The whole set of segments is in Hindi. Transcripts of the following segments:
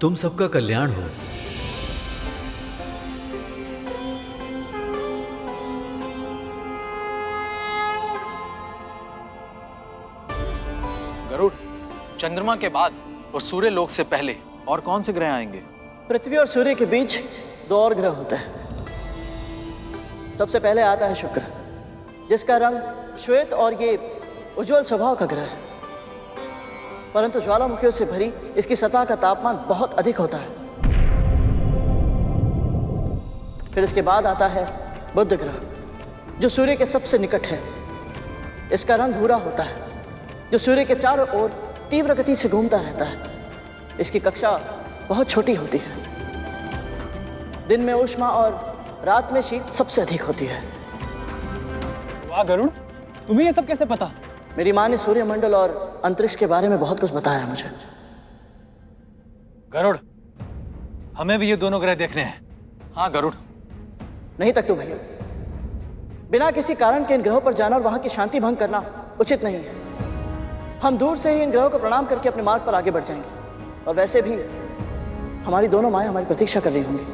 तुम सबका कल्याण हो। गरुड़, चंद्रमा के बाद और सूर्य लोक से पहले और कौन से ग्रह आएंगे? पृथ्वी और सूर्य के बीच दो और ग्रह होते हैं। सबसे पहले आता है शुक्र, जिसका रंग श्वेत और ये उज्जवल स्वभाव का ग्रह है, परंतु ज्वालामुखियों से भरी इसकी सतह का तापमान बहुत अधिक होता है। फिर इसके बाद आता है बुध ग्रह, जो सूर्य के सबसे निकट है। इसका रंग भूरा होता है, जो सूर्य के चारों ओर तीव्र गति से घूमता रहता है। इसकी कक्षा बहुत छोटी होती है। दिन में ऊष्मा और रात में शीत सबसे अधिक होती है। वाह गरुड़, तुम्हें ये सब कैसे पता? मेरी माँ ने सूर्यमंडल और अंतरिक्ष के बारे में बहुत कुछ बताया है मुझे। गरुड़, हमें भी ये दोनों ग्रह देखने हैं। हाँ गरुड़। नहीं तक तो भैया, बिना किसी कारण के इन ग्रहों पर जाना और वहां की शांति भंग करना उचित नहीं है। हम दूर से ही इन ग्रहों को प्रणाम करके अपने मार्ग पर आगे बढ़ जाएंगे। और वैसे भी हमारी दोनों माएं हमारी प्रतीक्षा कर रही होंगी।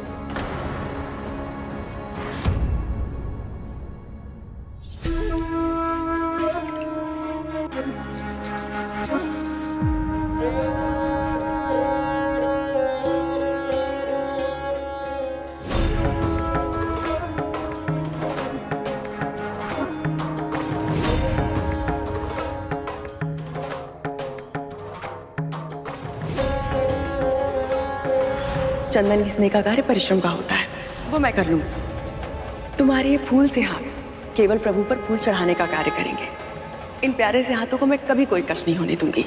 चंदन घिसने का कार्य परिश्रम का होता है, वो मैं कर लूंगी। तुम्हारे ये फूल से हाथ केवल प्रभु पर फूल चढ़ाने का कार्य करेंगे। इन प्यारे से हाथों को मैं कभी कोई कष्ट नहीं होने दूंगी।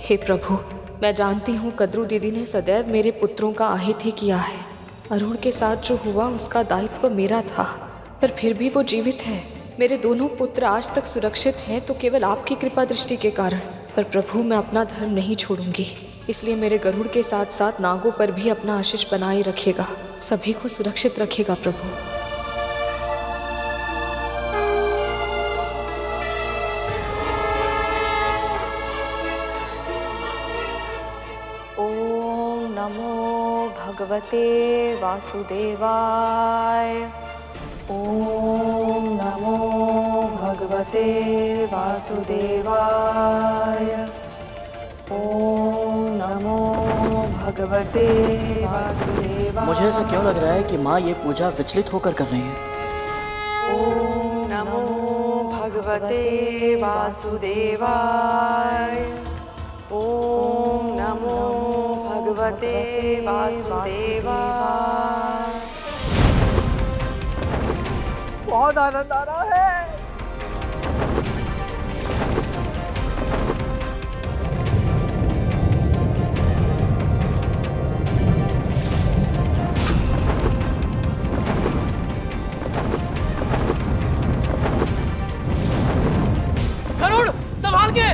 हे प्रभु, मैं जानती हूँ कद्रू दीदी ने सदैव मेरे पुत्रों का आहित ही किया है। अरुण के साथ जो हुआ उसका दायित्व मेरा था, पर फिर भी वो जीवित है। मेरे दोनों पुत्र आज तक सुरक्षित हैं तो केवल आपकी कृपा दृष्टि के कारण। पर प्रभु, मैं अपना धर्म नहीं छोड़ूंगी, इसलिए मेरे गरुड़ के साथ साथ नागों पर भी अपना आशीष बनाए रखेगा। सभी को सुरक्षित रखेगा प्रभु। भगवते वासुदेवाय। ओम नमो भगवते वासुदेवाय। ओम नमो भगवते वासुदेवाय। मुझे ऐसा क्यों लग रहा है कि माँ ये पूजा विचलित होकर कर रही है? ओम नमो भगवते वासुदेवाय। ओम नमो भगवते वासुदेवाय। बहुत आनंद आ रहा है। गरुड़, संभाल के।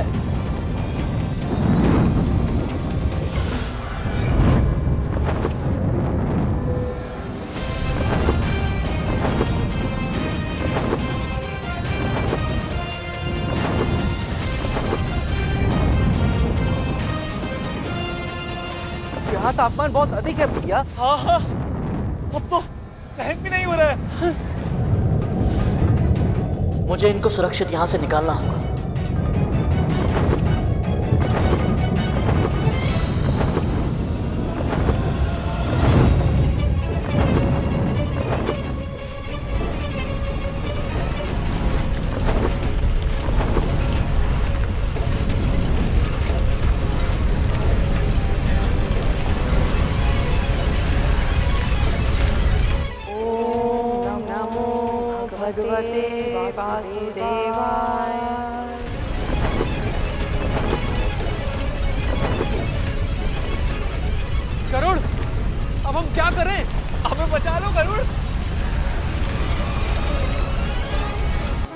यहाँ तापमान बहुत अधिक है भैया। हाँ हाँ, अब तो सहन भी नहीं हो रहा है। मुझे इनको सुरक्षित यहाँ से निकालना होगा। भगवते वासुदेवाय। क्या करें? हमें बचा लो गरुड़।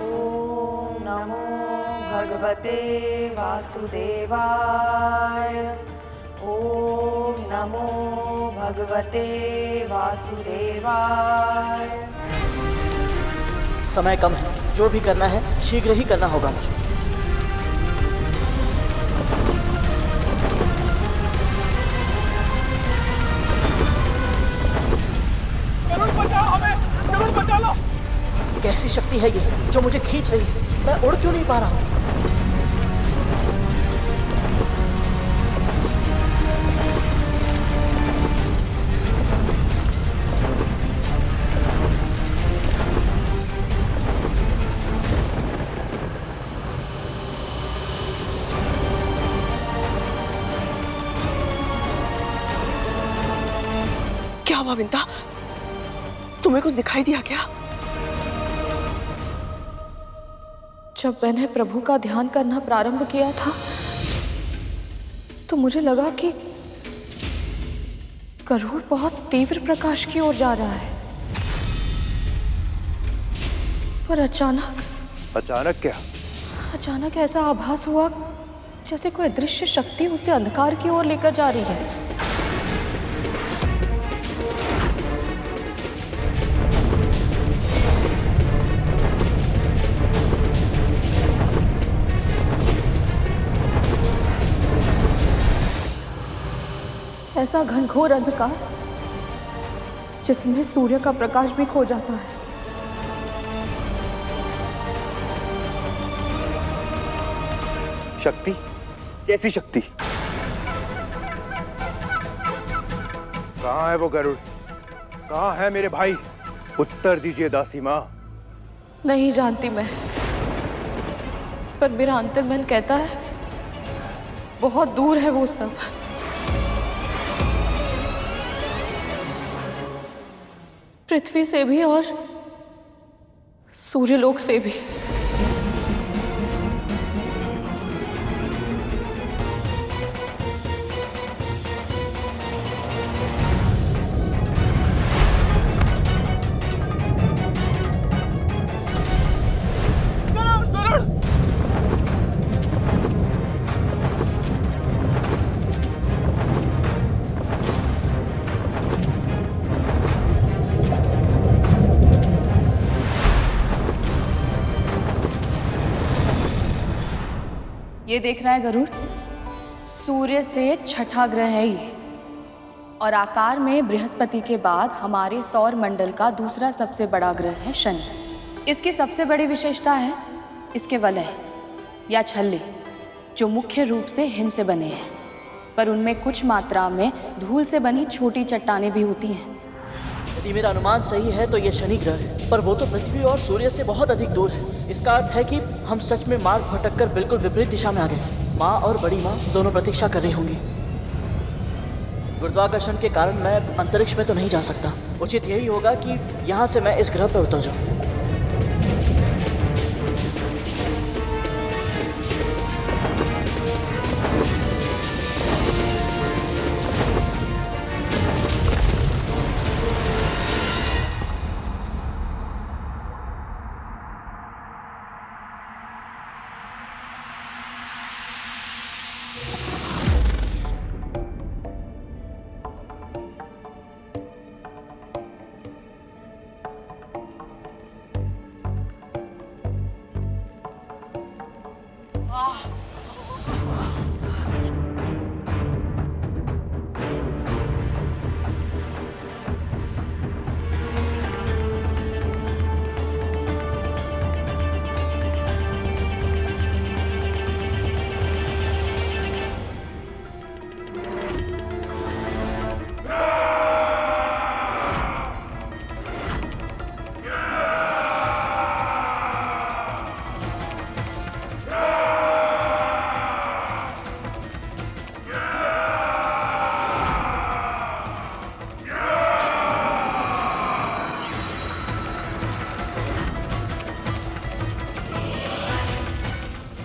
ॐ नमो भगवते वासुदेवाय। ॐ नमो भगवते वासुदेवाय। समय कम है, जो भी करना है शीघ्र ही करना होगा मुझे। गरुड़ बचाओ हमें, गरुड़ बचा लो। कैसी शक्ति है ये जो मुझे खींच रही है? मैं उड़ क्यों नहीं पा रहा हूँ? क्या हुआ विंता? तुम्हें कुछ दिखाई दिया क्या? जब मैंने प्रभु का ध्यान करना प्रारंभ किया था तो मुझे लगा कि गरुड़ बहुत तीव्र प्रकाश की ओर जा रहा है, पर अचानक क्या? अचानक ऐसा आभास हुआ जैसे कोई दृश्य शक्ति उसे अंधकार की ओर लेकर जा रही है। ऐसा घनघोर अंधकार जिसमें सूर्य का प्रकाश भी खो जाता है। शक्ति? कैसी शक्ति? कहाँ है वो गरुड़? कहाँ है मेरे भाई? उत्तर दीजिए दासी माँ। नहीं जानती मैं, पर मेरा अंतर्मन कहता है बहुत दूर है वो सब। पृथ्वी से भी और सूर्यलोक से भी। ये देख रहा है गरुड़, सूर्य से छठा ग्रह है ये, और आकार में बृहस्पति के बाद हमारे सौर मंडल का दूसरा सबसे बड़ा ग्रह है शनि। इसकी सबसे बड़ी विशेषता है इसके वलय या छल्ले, जो मुख्य रूप से हिम से बने हैं, पर उनमें कुछ मात्रा में धूल से बनी छोटी चट्टानें भी होती हैं। यदि मेरा अनुमान सही है तो ये शनि ग्रह है, पर वो तो पृथ्वी और सूर्य से बहुत अधिक दूर है। इसका अर्थ है कि हम सच में मार्ग भटक कर बिल्कुल विपरीत दिशा में आ गए। माँ और बड़ी माँ दोनों प्रतीक्षा कर रही होंगी। गुरुत्वाकर्षण के कारण मैं अंतरिक्ष में तो नहीं जा सकता। उचित यही होगा कि यहाँ से मैं इस ग्रह पर उतर जाऊँ।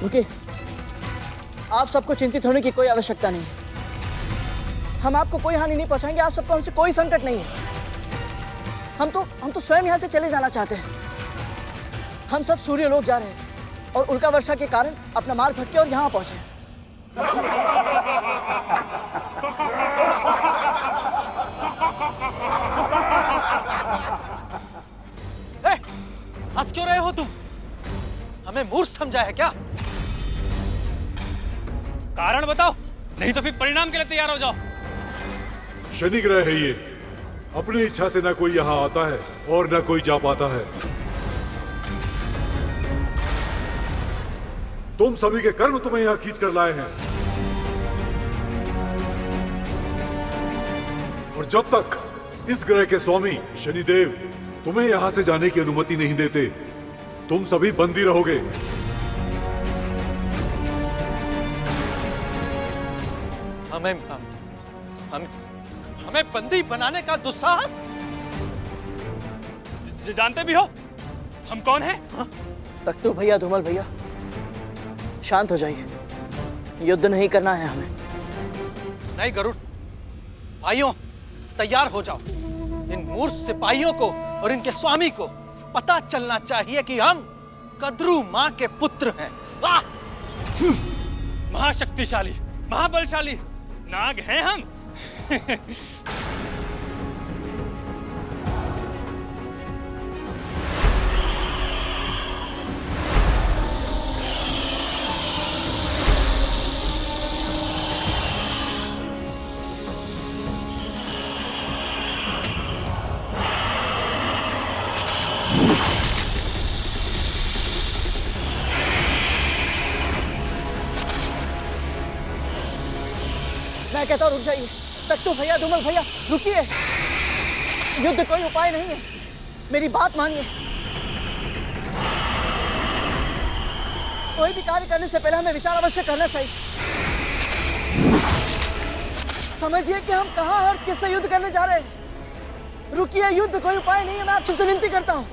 रुकिए, आप सबको चिंतित होने की कोई आवश्यकता नहीं। हम आपको कोई हानि नहीं पहुंचाएंगे, आप सबको हमसे कोई संकट नहीं है। हम तो स्वयं यहाँ से चले जाना चाहते हैं। हम सब सूर्य लोक जा रहे हैं और उल्का वर्षा के कारण अपना मार्ग भटके और यहाँ पहुंचे। हंस क्यों रहे हो तुम? हमें मूर्ख समझा है क्या? कारण बताओ, नहीं तो फिर परिणाम के लिए तैयार हो जाओ। शनि ग्रह है ये, अपनी इच्छा से ना कोई यहाँ आता है और ना कोई जा पाता है। तुम सभी के कर्म तुम्हें यहाँ खींच कर लाए हैं, और जब तक इस ग्रह के स्वामी शनिदेव तुम्हें यहां से जाने की अनुमति नहीं देते, तुम सभी बंदी रहोगे। हमें बंदी बनाने का दुस्साहस? जानते भी हो हम कौन हैं? तख्तू भैया, धूमल भैया, शांत हो जाइए। युद्ध नहीं करना है हमें। नहीं गरुड़, भाइयों तैयार हो जाओ। इन मूर्ख सिपाहियों को और इनके स्वामी को पता चलना चाहिए कि हम कद्रू मां के पुत्र हैं। महाशक्तिशाली, महाबलशाली नाग हैं हम। मैं कहता हूं रुक जाइए। तख्तू भैया, धूमल भैया, रुकिए। युद्ध कोई उपाय नहीं है, मेरी बात मानिए। कोई भी कार्य करने से पहले हमें विचार अवश्य करना चाहिए। समझिए कि हम कहां हैं और किससे युद्ध करने जा रहे हैं। रुकिए, युद्ध कोई उपाय नहीं है, मैं आपसे विनती करता हूं।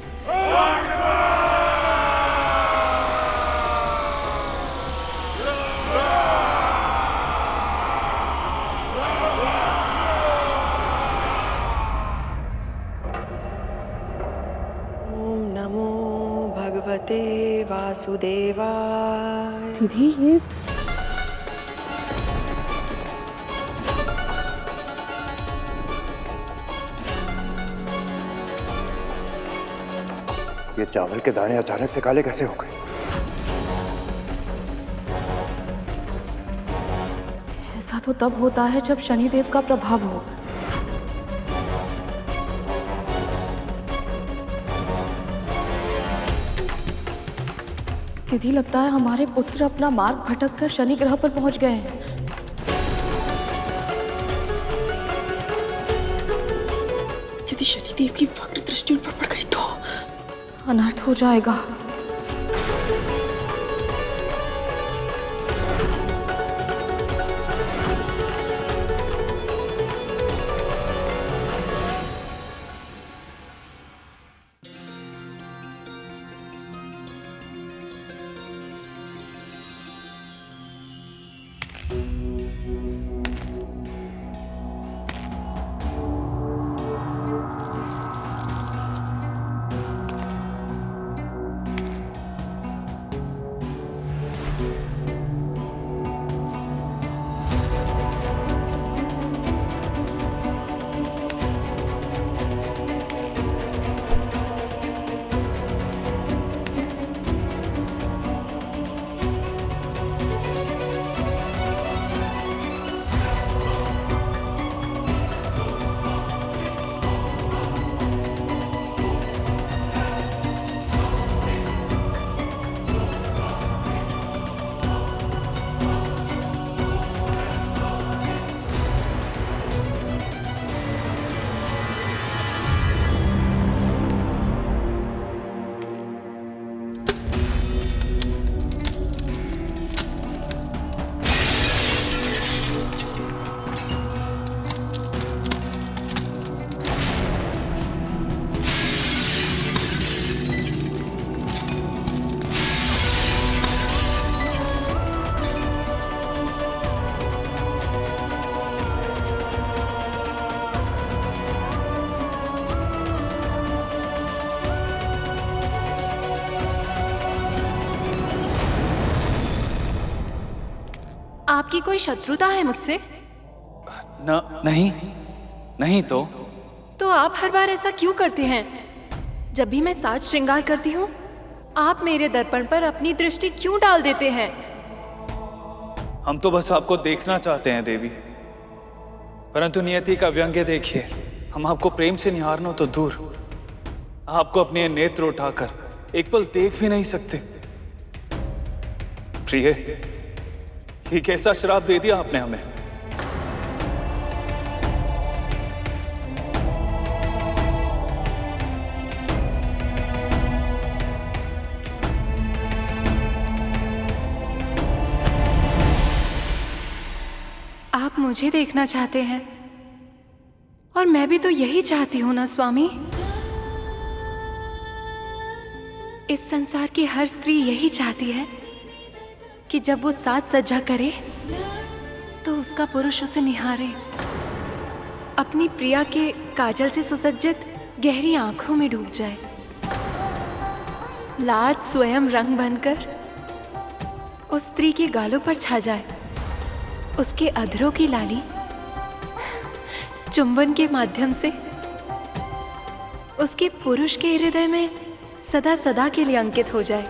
भगवते वासुदेवाय। दीदी ये चावल के दाने अचानक से काले कैसे हो गए? ऐसा तो तब होता है जब शनिदेव का प्रभाव हो। दीदी लगता है हमारे पुत्र अपना मार्ग भटक कर शनि ग्रह पर पहुंच गए हैं। यदि शनिदेव की वक्र दृष्टि उन पर पड़ गई तो अनर्थ हो जाएगा। आपकी कोई शत्रुता है मुझसे? नहीं तो आप हर बार ऐसा क्यों करते हैं? जब भी मैं साज श्रृंगार करती हूँ, आप मेरे दर्पण पर अपनी दृष्टि क्यों डाल देते हैं? हम तो बस आपको देखना चाहते हैं देवी, परंतु नियति का व्यंग्य देखिए। हम आपको प्रेम से निहारना तो दूर, आपको अपने नेत्र उठाकर एक पल देख भी नहीं सकते। प्रिय, ये कैसा श्राप दे दिया आपने हमें? आप मुझे देखना चाहते हैं और मैं भी तो यही चाहती हूं ना स्वामी। इस संसार की हर स्त्री यही चाहती है कि जब वो साज सज्जा करे तो उसका पुरुष उसे निहारे, अपनी प्रिया के काजल से सुसज्जित गहरी आंखों में डूब जाए, लाज स्वयं रंग बनकर उस स्त्री के गालों पर छा जाए, उसके अधरों की लाली चुंबन के माध्यम से उसके पुरुष के हृदय में सदा सदा के लिए अंकित हो जाए।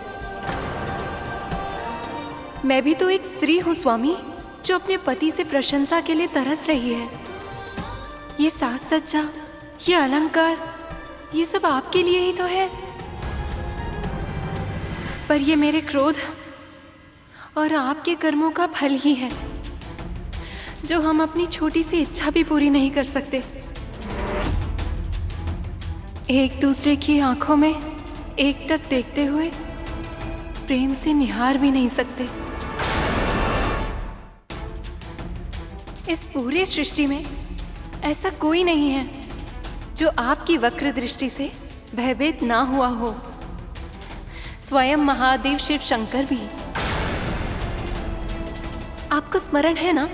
मैं भी तो एक स्त्री हूं स्वामी, जो अपने पति से प्रशंसा के लिए तरस रही है। ये साज सज्जा, ये अलंकार, ये सब आपके लिए ही तो है। पर ये मेरे क्रोध और आपके कर्मों का फल ही है, जो हम अपनी छोटी सी इच्छा भी पूरी नहीं कर सकते। एक दूसरे की आंखों में एकटक देखते हुए प्रेम से निहार भी नहीं सकते। इस पूरे सृष्टि में ऐसा कोई नहीं है जो आपकी वक्र दृष्टि से भयभीत ना हुआ हो, स्वयं महादेव शिव शंकर भी। आपको स्मरण है ना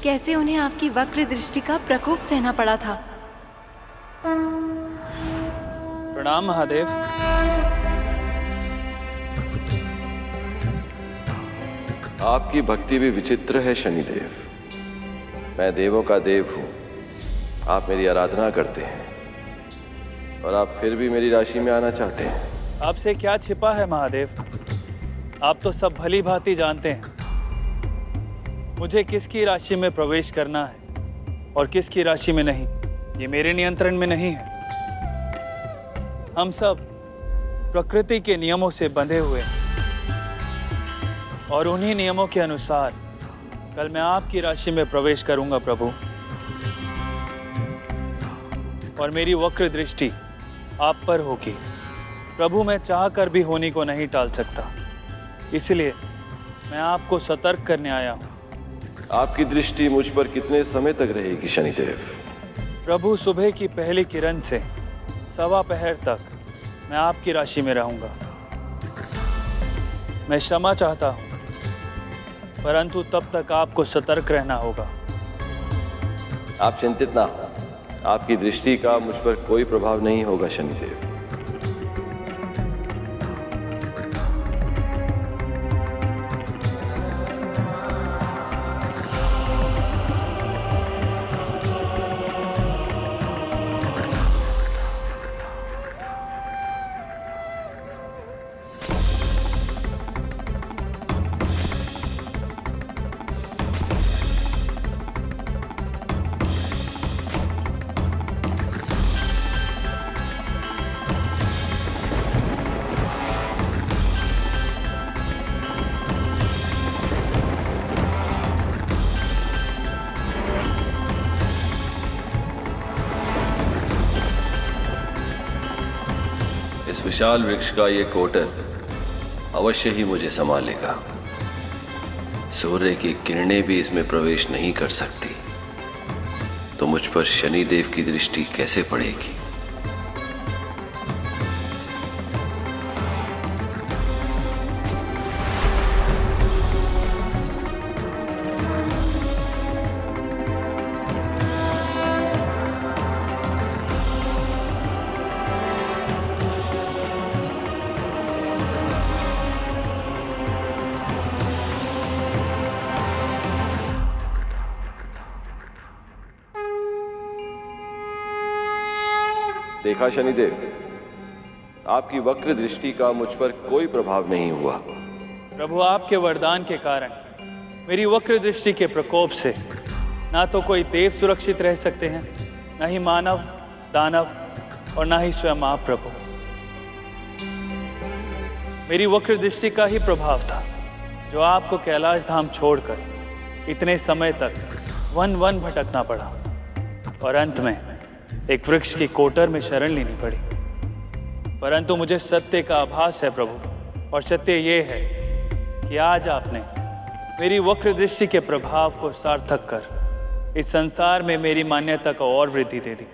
कैसे उन्हें आपकी वक्र दृष्टि का प्रकोप सहना पड़ा था? प्रणाम महादेव। आपकी भक्ति भी विचित्र है शनिदेव। मैं देवों का देव हूं, आप मेरी आराधना करते हैं और आप फिर भी मेरी राशि में आना चाहते हैं। आपसे क्या छिपा है महादेव? आप तो सब भली भांति जानते हैं मुझे किसकी राशि में प्रवेश करना है और किसकी राशि में नहीं। ये मेरे नियंत्रण में नहीं है। हम सब प्रकृति के नियमों से बंधे हुए हैं और उन्हीं नियमों के अनुसार कल मैं आपकी राशि में प्रवेश करूंगा प्रभु, और मेरी वक्र दृष्टि आप पर होगी प्रभु। मैं चाह कर भी होनी को नहीं टाल सकता, इसलिए मैं आपको सतर्क करने आया हूं। आपकी दृष्टि मुझ पर कितने समय तक रहेगी शनिदेव? प्रभु, सुबह की पहली किरण से सवा पहर तक मैं आपकी राशि में रहूंगा। मैं क्षमा चाहता हूं, परंतु तब तक आपको सतर्क रहना होगा। आप चिंतित ना हो, आपकी दृष्टि का मुझ पर कोई प्रभाव नहीं होगा शनिदेव। इस विशाल वृक्ष का ये कोटर अवश्य ही मुझे संभालेगा। सूर्य की किरणें भी इसमें प्रवेश नहीं कर सकती, तो मुझ पर शनिदेव की दृष्टि कैसे पड़ेगी? देखा शनिदेव, आपकी वक्र दृष्टि का मुझ पर कोई प्रभाव नहीं हुआ। प्रभु, आपके वरदान के कारण मेरी वक्र दृष्टि के प्रकोप से ना तो कोई देव सुरक्षित रह सकते हैं, ना ही मानव, दानव और ना ही स्वयं आप प्रभु। मेरी वक्र दृष्टि का ही प्रभाव था जो आपको कैलाश धाम छोड़कर इतने समय तक वन वन भटकना पड़ा और अंत में एक वृक्ष की कोटर में शरण लेनी पड़ी। परंतु मुझे सत्य का आभास है प्रभु, और सत्य ये है कि आज आपने मेरी वक्र दृष्टि के प्रभाव को सार्थक कर इस संसार में मेरी मान्यता को और वृद्धि दे दी।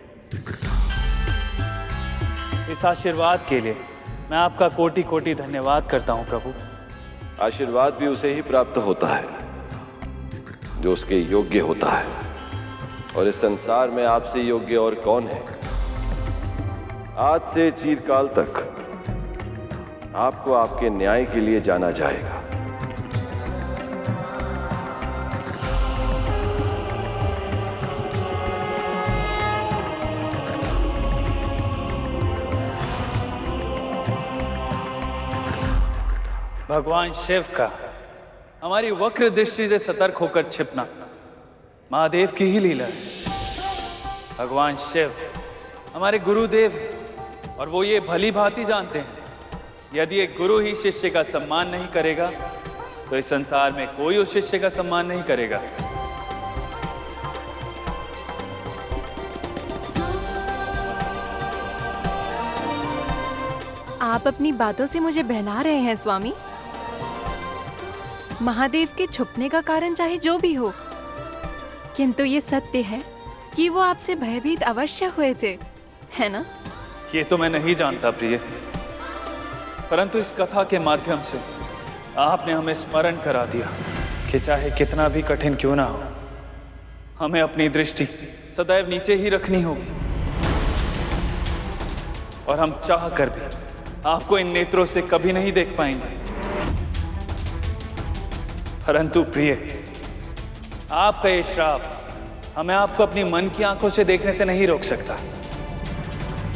इस आशीर्वाद के लिए मैं आपका कोटि कोटि धन्यवाद करता हूं प्रभु। आशीर्वाद भी उसे ही प्राप्त होता है जो उसके योग्य होता है, और इस संसार में आपसे योग्य और कौन है। आज से चिरकाल तक आपको आपके न्याय के लिए जाना जाएगा। भगवान शिव का हमारी वक्र दृष्टि से सतर्क होकर छिपना महादेव की ही लीला है। भगवान शिव हमारे गुरुदेव हैं और वो ये भली भांति जानते हैं यदि एक गुरु ही शिष्य का सम्मान नहीं करेगा तो इस संसार में कोई उस शिष्य का सम्मान नहीं करेगा। आप अपनी बातों से मुझे बहला रहे हैं स्वामी। महादेव के छुपने का कारण चाहे जो भी हो, किंतु ये सत्य है कि वो आपसे भयभीत अवश्य हुए थे, है ना? ये तो मैं नहीं जानता प्रिय, परंतु इस कथा के माध्यम से आपने हमें स्मरण करा दिया कि चाहे कितना भी कठिन क्यों ना हो, हमें अपनी दृष्टि सदैव नीचे ही रखनी होगी। और हम चाह कर भी आपको इन नेत्रों से कभी नहीं देख पाएंगे। परंतु प्रिय, आपका ये श्राप हमें आपको अपनी मन की आंखों से देखने से नहीं रोक सकता।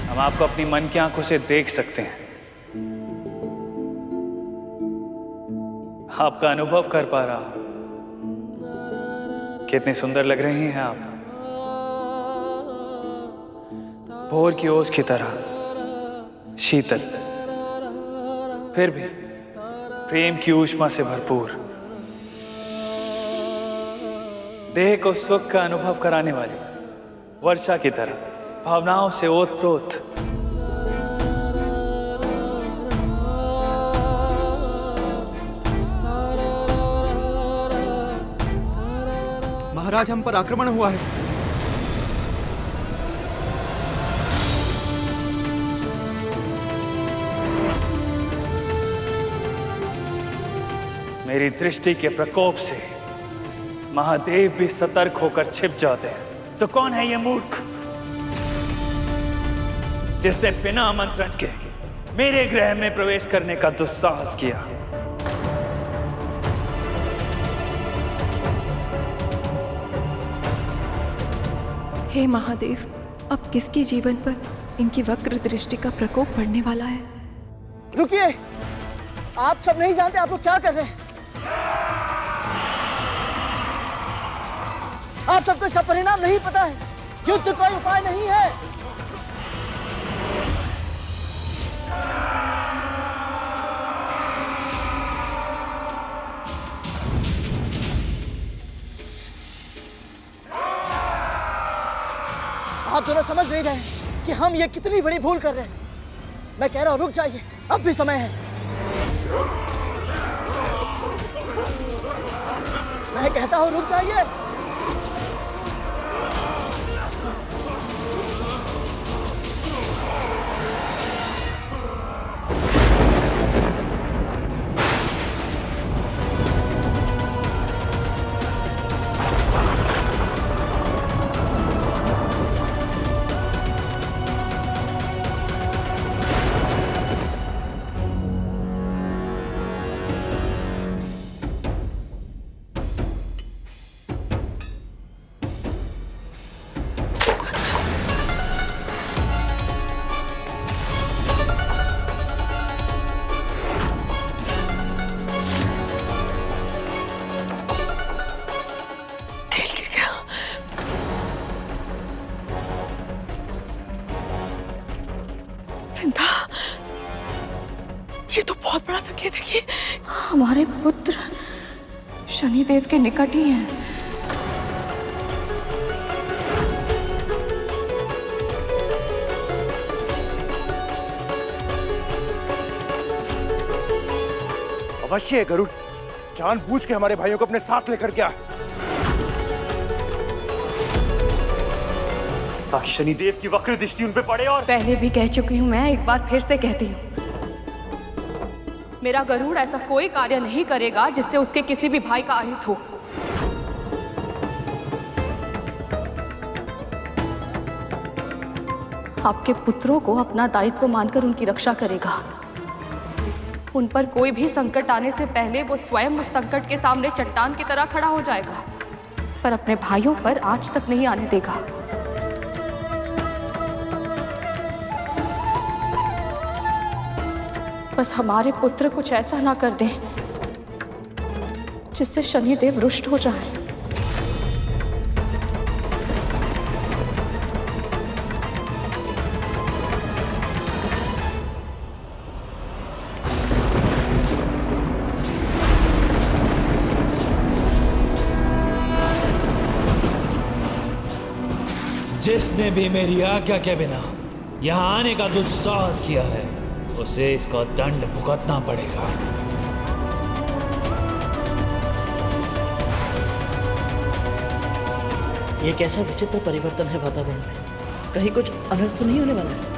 हम आपको अपनी मन की आंखों से देख सकते हैं, आपका अनुभव कर पा रहा हूं। कितने सुंदर लग रही हैं आप, भोर की ओस की तरह शीतल, फिर भी प्रेम की ऊष्मा से भरपूर, देह को सुख का अनुभव कराने वाली वर्षा की तरह भावनाओं से ओतप्रोत। महाराज, हम पर आक्रमण हुआ है। मेरी दृष्टि के प्रकोप से महादेव भी सतर्क होकर छिप जाते हैं। तो कौन है ये मूर्ख जिसने बिना आमंत्रण के मेरे गृह में प्रवेश करने का दुस्साहस किया? हे महादेव, अब किसके जीवन पर इनकी वक्र दृष्टि का प्रकोप पड़ने वाला है? रुकिए, आप सब नहीं जानते आप लोग क्या कर रहे हैं। आप सबको इसका परिणाम नहीं पता है। युद्ध कोई उपाय नहीं है। आप दोनों समझ नहीं रहे कि हम ये कितनी बड़ी भूल कर रहे हैं। मैं कह रहा हूं रुक जाइए, अब भी समय है। मैं कहता हूं रुक जाइए। हमारे पुत्र शनिदेव के निकट ही हैं। अवश्य है गरुड़, जानबूझ के हमारे भाइयों को अपने साथ लेकर के आ, ताकि शनिदेव की वक्र दृष्टि उन पे पड़े। और पहले भी कह चुकी हूं, मैं एक बार फिर से कहती हूँ, मेरा गरुड़ ऐसा कोई कार्य नहीं करेगा जिससे उसके किसी भी भाई का अहित हो। आपके पुत्रों को अपना दायित्व मानकर उनकी रक्षा करेगा। उन पर कोई भी संकट आने से पहले वो स्वयं उस संकट के सामने चट्टान की तरह खड़ा हो जाएगा, पर अपने भाइयों पर आज तक नहीं आने देगा। बस हमारे पुत्र कुछ ऐसा ना कर दें जिससे शनिदेव रुष्ट हो जाए। जिसने भी मेरी आज्ञा के बिना यहाँ आने का दुस्साहस किया है उसे इसका दंड भुगतना पड़ेगा। ये कैसा विचित्र परिवर्तन है वातावरण में, कहीं कुछ अनर्थ नहीं होने वाला है।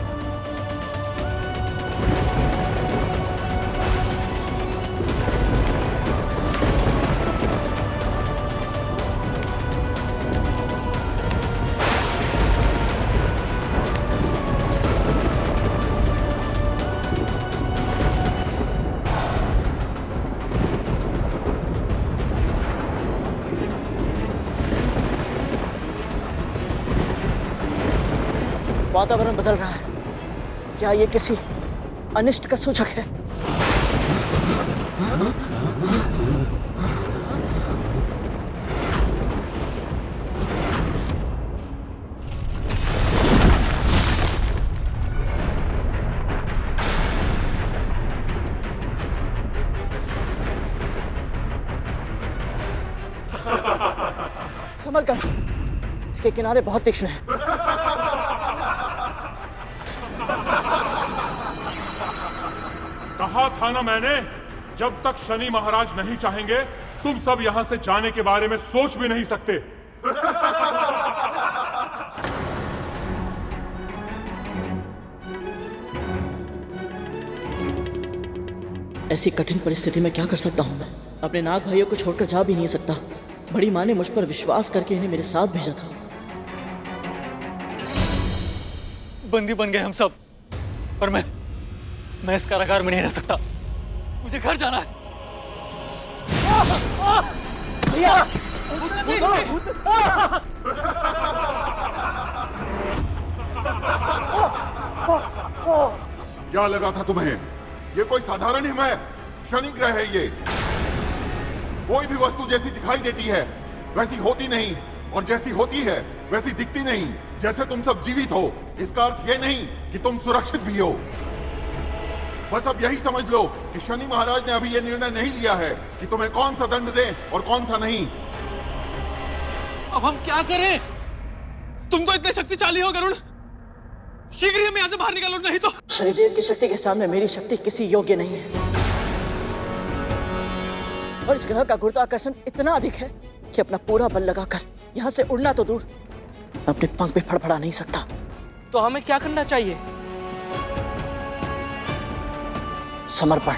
वातावरण बदल रहा है, क्या ये किसी अनिष्ट का सूचक है? संभल कर, इसके किनारे बहुत तीक्ष्ण है। कहा था ना मैंने, जब तक शनि महाराज नहीं चाहेंगे तुम सब यहां से जाने के बारे में सोच भी नहीं सकते। ऐसी कठिन परिस्थिति में क्या कर सकता हूं मैं? अपने नाग भाइयों को छोड़कर जा भी नहीं सकता। बड़ी माँ ने मुझ पर विश्वास करके इन्हें मेरे साथ भेजा था। बंदी बन गए हम सब, पर मैं इस कारागार में नहीं रह सकता। मुझे घर जाना है। भैया! क्या लगा था तुम्हें? ये कोई साधारण हिम है? शनि ग्रह है ये। कोई भी वस्तु जैसी दिखाई देती है वैसी होती नहीं, और जैसी होती है वैसी दिखती नहीं। जैसे तुम सब जीवित हो इसका अर्थ ये नहीं कि तुम सुरक्षित भी हो। बस अब यही समझ लो कि शनि महाराज ने अभी यह निर्णय नहीं लिया है कि तुम्हें कौन सा दंड दें और कौन सा नहीं। अब हम क्या करें? तुम तो इतने शक्तिशाली हो गरुड़, शीघ्र ही हम यहाँ से बाहर निकालो, नहीं तो। शनिदेव की शक्ति के सामने मेरी शक्ति किसी योग्य नहीं है, और इस ग्रह का गुरुत्वाकर्षण इतना अधिक है कि अपना पूरा बल लगाकर यहाँ से उड़ना तो दूर, अपने पंख पे फड़फड़ा नहीं सकता। तो हमें क्या करना चाहिए? समर्पण।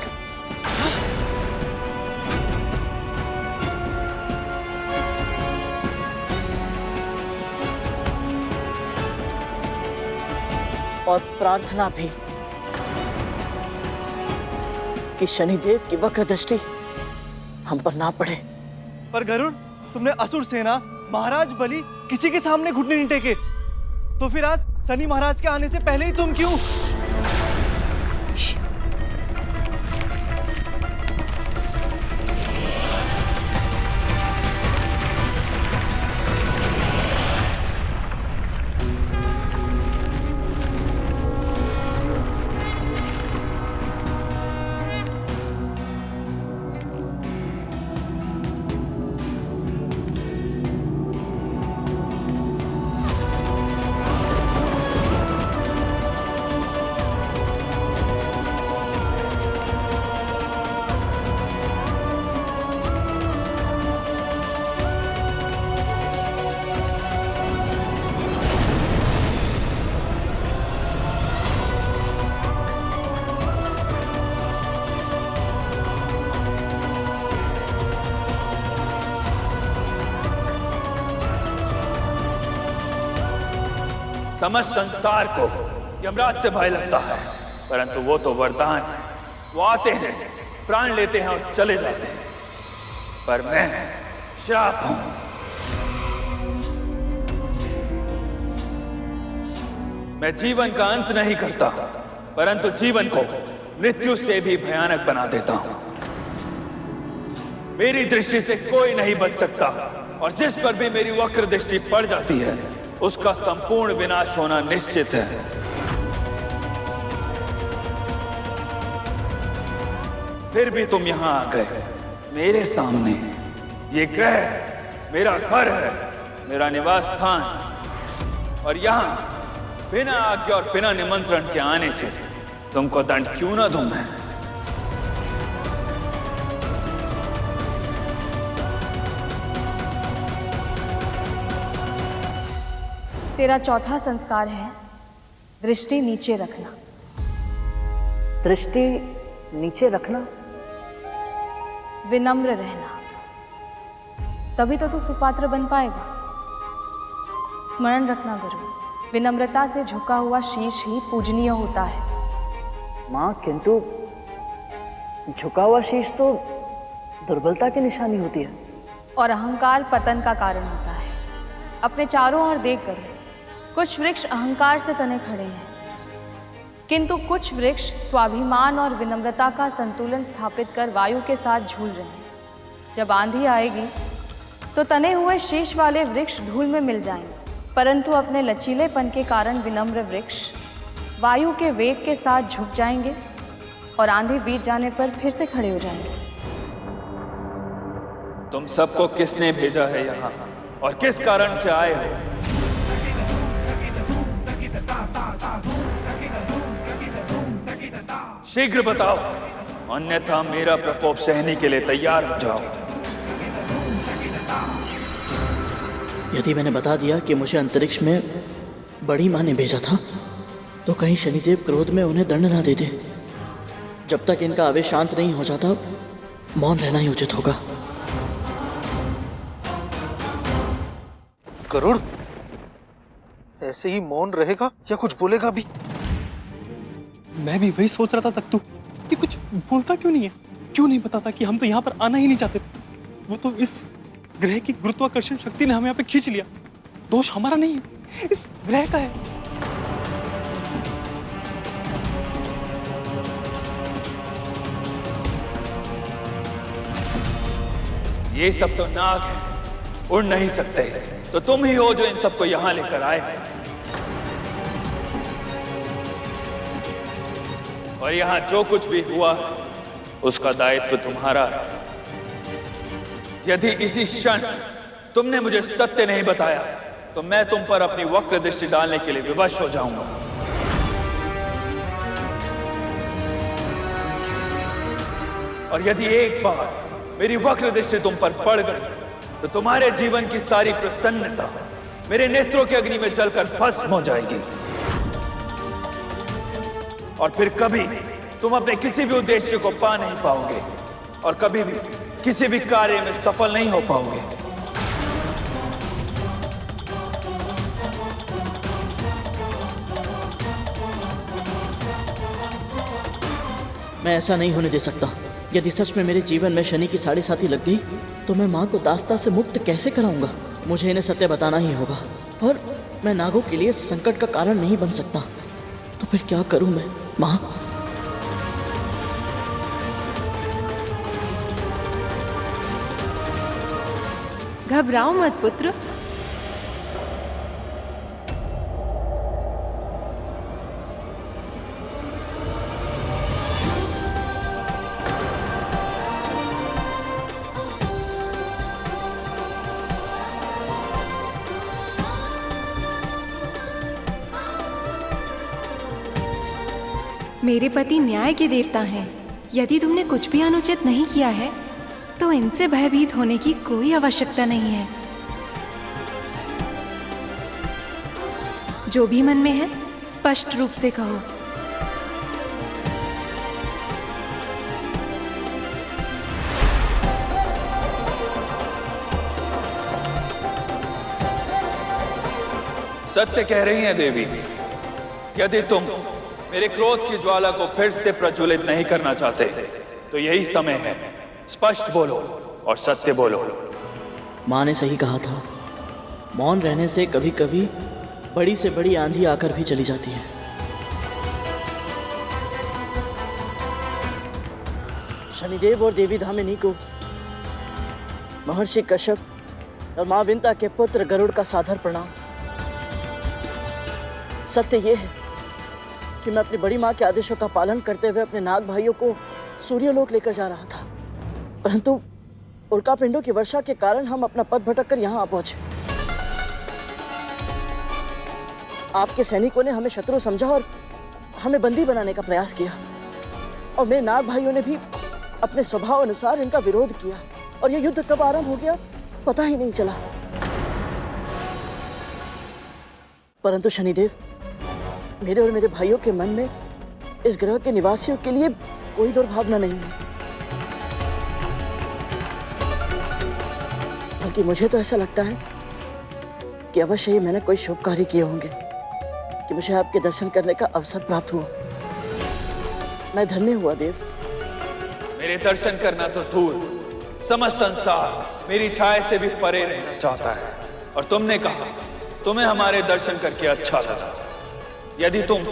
और प्रार्थना भी कि शनिदेव की वक्र दृष्टि हम पर ना पड़े। पर गरुड़, तुमने असुर सेना, महाराज बलि किसी के सामने घुटने नहीं टेके, तो फिर आज शनि महाराज के आने से पहले ही तुम क्यों? समस्त संसार को यमराज से भय लगता है, परंतु वो तो वरदान है। वो आते हैं, प्राण लेते हैं और चले जाते हैं, पर मैं श्राप हूं। मैं जीवन का अंत नहीं करता, परंतु जीवन को मृत्यु से भी भयानक बना देता हूं। मेरी दृष्टि से कोई नहीं बच सकता, और जिस पर भी मेरी वक्र दृष्टि पड़ जाती है उसका संपूर्ण विनाश होना निश्चित है। फिर भी तुम यहां आ गए मेरे सामने। ये ग्रह मेरा घर है, मेरा निवास स्थान, और यहां बिना आज्ञा और बिना निमंत्रण के आने से तुमको दंड क्यों ना दूं मैं? तेरा चौथा संस्कार है दृष्टि नीचे रखना। दृष्टि नीचे रखना? विनम्र रहना, तभी तो तू सुपात्र बन पाएगा। स्मरण रखना गुरु, विनम्रता से झुका हुआ शीश ही पूजनीय होता है। माँ, किंतु झुका हुआ शीश तो दुर्बलता की निशानी होती है। और अहंकार पतन का कारण होता है। अपने चारों ओर देख कर, कुछ वृक्ष अहंकार से तने खड़े हैं, किंतु कुछ वृक्ष स्वाभिमान और विनम्रता का संतुलन स्थापित कर वायु के साथ झूल रहे हैं। जब आंधी आएगी तो तने हुए शीश वाले वृक्ष धूल में मिल जाएंगे, परंतु अपने लचीलेपन के कारण विनम्र वृक्ष वायु के वेग के साथ झुक जाएंगे और आंधी बीत जाने पर फिर से खड़े हो जाएंगे। तुम सबको किसने भेजा है यहाँ और किस कारण से आए हो? शीघ्र बताओ, अन्यथा मेरा प्रकोप सहने के लिए तैयार हो जाओ। यदि मैंने बता दिया कि मुझे अंतरिक्ष में बड़ी माँ ने भेजा था, तो कहीं शनिदेव क्रोध में उन्हें दंड ना दे दे। जब तक इनका आवेश शांत नहीं हो जाता, मौन रहना ही उचित होगा। गरुड़ ऐसे ही मौन रहेगा या कुछ बोलेगा भी? मैं भी वही सोच रहा था तक तू कि कुछ बोलता क्यों नहीं है, क्यों नहीं बताता कि हम तो यहाँ पर आना ही नहीं चाहते। वो तो इस ग्रह की गुरुत्वाकर्षण शक्ति ने हमें यहाँ पे खींच लिया। दोष हमारा नहीं है, इस ग्रह का है। ये सब तो नाग है, उड़ नहीं सकते, तो तुम ही हो जो इन सबको यहां लेकर आए। और यहां जो कुछ भी हुआ उसका दायित्व तुम्हारा है। यदि इसी क्षण तुमने मुझे सत्य नहीं बताया तो मैं तुम पर अपनी वक्र दृष्टि डालने के लिए विवश हो जाऊंगा। और यदि एक बार मेरी वक्र दृष्टि तुम पर पड़ गई तो तुम्हारे जीवन की सारी प्रसन्नता मेरे नेत्रों की अग्नि में जलकर भस्म हो जाएगी, और फिर कभी तुम अपने किसी भी उद्देश्य को पा नहीं पाओगे और कभी भी किसी भी कार्य में सफल नहीं हो पाओगे। मैं ऐसा नहीं होने दे सकता। यदि सच में मेरे जीवन में शनि की साढ़े साथी लग गई तो मैं माँ को दास्ता से मुक्त कैसे कराऊंगा? मुझे इन्हें सत्य बताना ही होगा, और मैं नागों के लिए संकट का कारण नहीं बन सकता। तो फिर क्या करूं मैं? माँ, घबराओ मत पुत्र। मेरे पति न्याय के देवता हैं। यदि तुमने कुछ भी अनुचित नहीं किया है तो इनसे भयभीत होने की कोई आवश्यकता नहीं है। जो भी मन में है स्पष्ट रूप से कहो। सत्य कह रही हैं देवी। यदि तुम मेरे क्रोध की ज्वाला को फिर से प्रज्वलित नहीं करना चाहते तो यही समय है। स्पष्ट बोलो और सत्य बोलो। माँ ने सही कहा था, मौन रहने से कभी कभी बड़ी से बड़ी आंधी आकर भी चली जाती है। शनिदेव और देवी धामिनी को महर्षि कश्यप और माँ विंता के पुत्र गरुड़ का सादर प्रणाम। सत्य ये है कि मैं अपनी बड़ी माँ के आदेशों का पालन करते हुए अपने नाग भाइयों को सूर्यलोक लेकर जा रहा था, परंतु उल्का पिंडों की वर्षा के कारण हम अपना पथ भटक कर यहाँ आ पहुंचे। आपके सैनिकों ने हमें शत्रु समझा और हमें बंदी बनाने का प्रयास किया, और मेरे नाग भाइयों ने भी अपने स्वभाव अनुसार इनका विरोध किया, और यह युद्ध कब आरंभ हो गया पता ही नहीं चला। परंतु शनिदेव, मेरे और मेरे भाइयों के मन में इस ग्रह के निवासियों के लिए कोई दुर्भावना नहीं है, बल्कि मुझे तो ऐसा लगता है कि अवश्य ही मैंने कोई शुभ कार्य किए होंगे कि मुझे आपके दर्शन करने का अवसर प्राप्त हुआ। मैं धन्य हुआ देव। मेरे दर्शन करना तो दूर, समस्त संसार मेरी छाया से भी परे रहना चाहता है, और तुमने कहा तुम्हें हमारे दर्शन करके अच्छा लगा। यदि तुम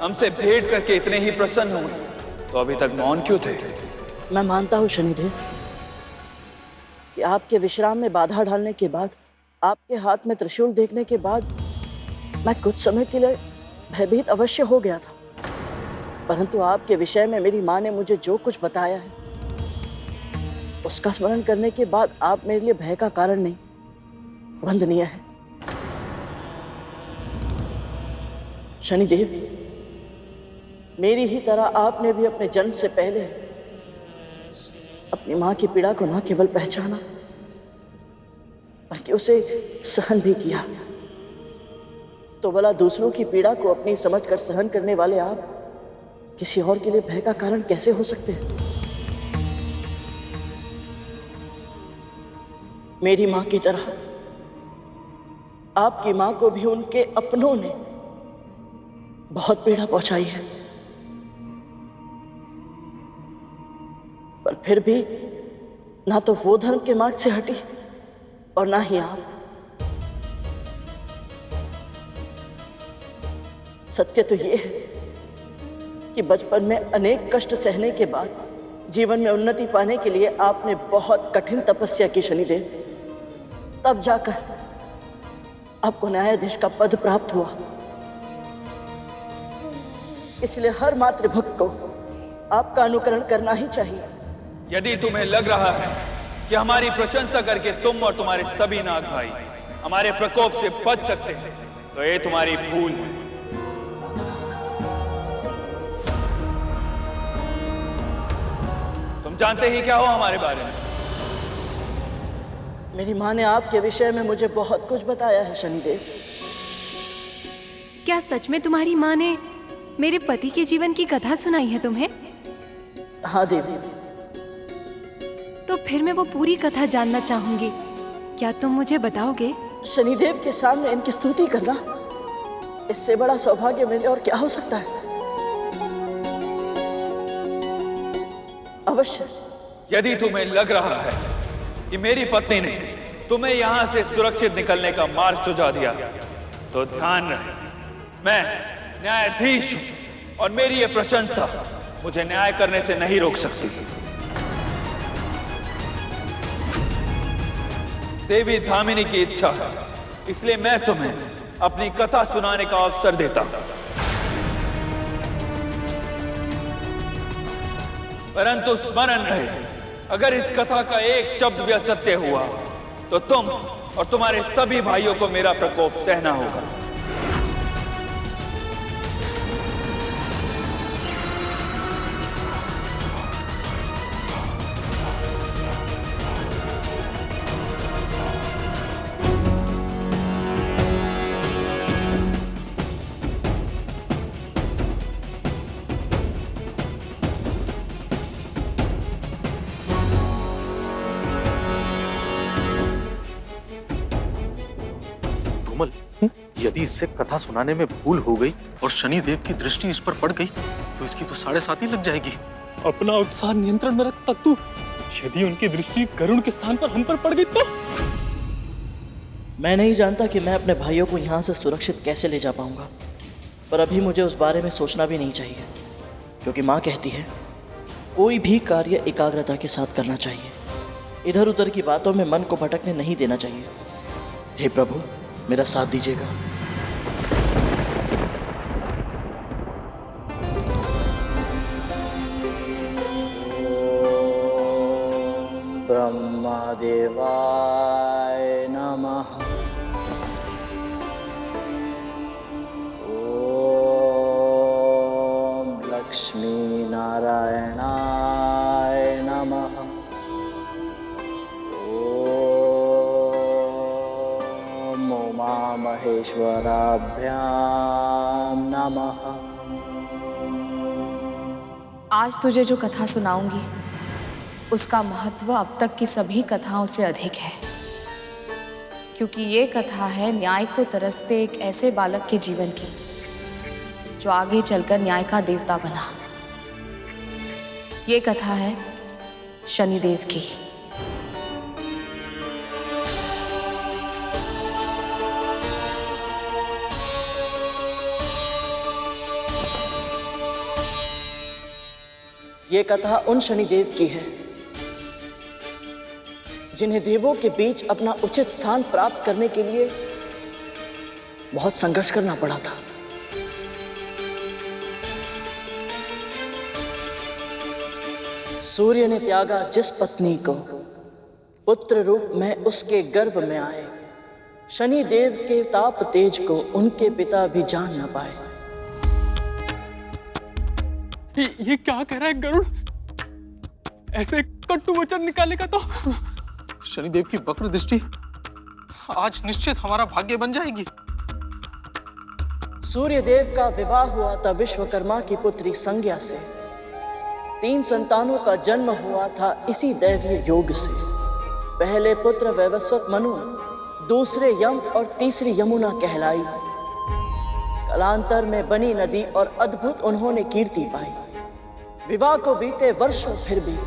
हमसे भेंट करके इतने ही प्रसन्न हुए तो अभी तक मौन क्यों थे? मैं मानता हूँ शनिदेव कि आपके विश्राम में बाधा डालने के बाद, आपके हाथ में त्रिशूल देखने के बाद मैं कुछ समय के लिए भयभीत अवश्य हो गया था, परंतु आपके विषय में मेरी माँ ने मुझे जो कुछ बताया है उसका स्मरण करने के बाद आप मेरे लिए भय का कारण नहीं, वंदनीय है। शनिदेव, मेरी ही तरह आपने भी अपने जन्म से पहले अपनी मां की पीड़ा को न केवल पहचाना बल्कि उसे सहन भी किया। तो भला दूसरों की पीड़ा को अपनी समझकर सहन करने वाले आप किसी और के लिए भय का कारण कैसे हो सकते हैं? मेरी मां की तरह आपकी मां को भी उनके अपनों ने बहुत पीड़ा पहुंचाई है, पर फिर भी ना तो वो धर्म के मार्ग से हटी और ना ही आप। सत्य तो ये है कि बचपन में अनेक कष्ट सहने के बाद जीवन में उन्नति पाने के लिए आपने बहुत कठिन तपस्या की शनिदेव, तब जाकर आपको न्यायाधीश का पद प्राप्त हुआ। इसलिए हर मातृभक्त को आपका अनुकरण करना ही चाहिए। यदि तुम्हें लग रहा है कि हमारी प्रशंसा करके तुम और तुम्हारे सभी नाग भाई हमारे प्रकोप से बच सकते हैं तो ये तुम्हारी भूल है। तुम जानते ही क्या हो हमारे बारे में? मेरी माँ ने आपके विषय में मुझे बहुत कुछ बताया है शनिदेव। क्या सच में तुम्हारी माँ ने मेरे पति के जीवन की कथा सुनाई है तुम्हें? हाँ देवी। तो फिर मैं वो पूरी कथा जानना चाहूंगी, क्या तुम मुझे बताओगे? शनिदेव के सामने इनकी स्तुति करना, इससे बड़ा सौभाग्य मेरे और क्या हो सकता है? अवश्य। यदि तुम्हें लग रहा है कि मेरी पत्नी ने तुम्हें यहां से सुरक्षित निकलने का मार्ग सुझा दिया तो ध्यान रहे, मैं न्यायाधीश हूं और मेरी ये प्रशंसा मुझे न्याय करने से नहीं रोक सकती। देवी धामिनी की इच्छा है, इसलिए मैं तुम्हें अपनी कथा सुनाने का अवसर देता हूं। परंतु स्मरण रहे, अगर इस कथा का एक शब्द भी असत्य हुआ तो तुम और तुम्हारे सभी भाइयों को मेरा प्रकोप सहना होगा। यदि इससे कथा सुनाने में भूल हो गई और शनि देव की दृष्टि इस पर पड़ गई तो इसकी तो 7.5 लग जाएगी। अपना उत्साह नियंत्रण में रख तत्तू। यदि उनकी दृष्टि गरुड़ के स्थान पर हम पर पड़ गई तो? मैं नहीं जानता कि मैं अपने भाइयों को यहाँ से सुरक्षित कैसे ले जा पाऊंगा, पर अभी मुझे उस बारे में सोचना भी नहीं चाहिए, क्योंकि माँ कहती है कोई भी कार्य एकाग्रता के साथ करना चाहिए। इधर उधर की बातों में मन को भटकने नहीं देना चाहिए। हे प्रभु, मेरा साथ दीजिएगा। ब्रह्मदेवाय नमः। ओम लक्ष्मी नारायणाय नमः। ओम उमा महेश्वराभ्याम नमः। आज तुझे जो कथा सुनाऊंगी उसका महत्व अब तक की सभी कथाओं से अधिक है, क्योंकि ये कथा है न्याय को तरसते एक ऐसे बालक के जीवन की जो आगे चलकर न्याय का देवता बना। ये कथा है शनिदेव की। ये कथा उन शनिदेव की है जिन्हें देवों के बीच अपना उचित स्थान प्राप्त करने के लिए बहुत संघर्ष करना पड़ा था। सूर्य ने त्यागा जिस पत्नी को, पुत्र रूप में उसके गर्भ में आए। शनि देव के ताप तेज को उनके पिता भी जान न पाए। ये क्या कह रहा है गरुड़? ऐसे कटु वचन निकालेगा तो शनिदेव की वक्र दृष्टि आज निश्चित हमारा भाग्य बन जाएगी। सूर्य देव का विवाह हुआ था विश्वकर्मा की पुत्री संज्ञा से। 3 संतानों का जन्म हुआ था इसी दैवीय योग से। पहले पुत्र वैवस्वत मनु, दूसरे यम और तीसरी यमुना कहलाई। कालांतर में बनी नदी और अद्भुत उन्होंने कीर्ति पाई। विवाह को बीते वर्षों फिर भी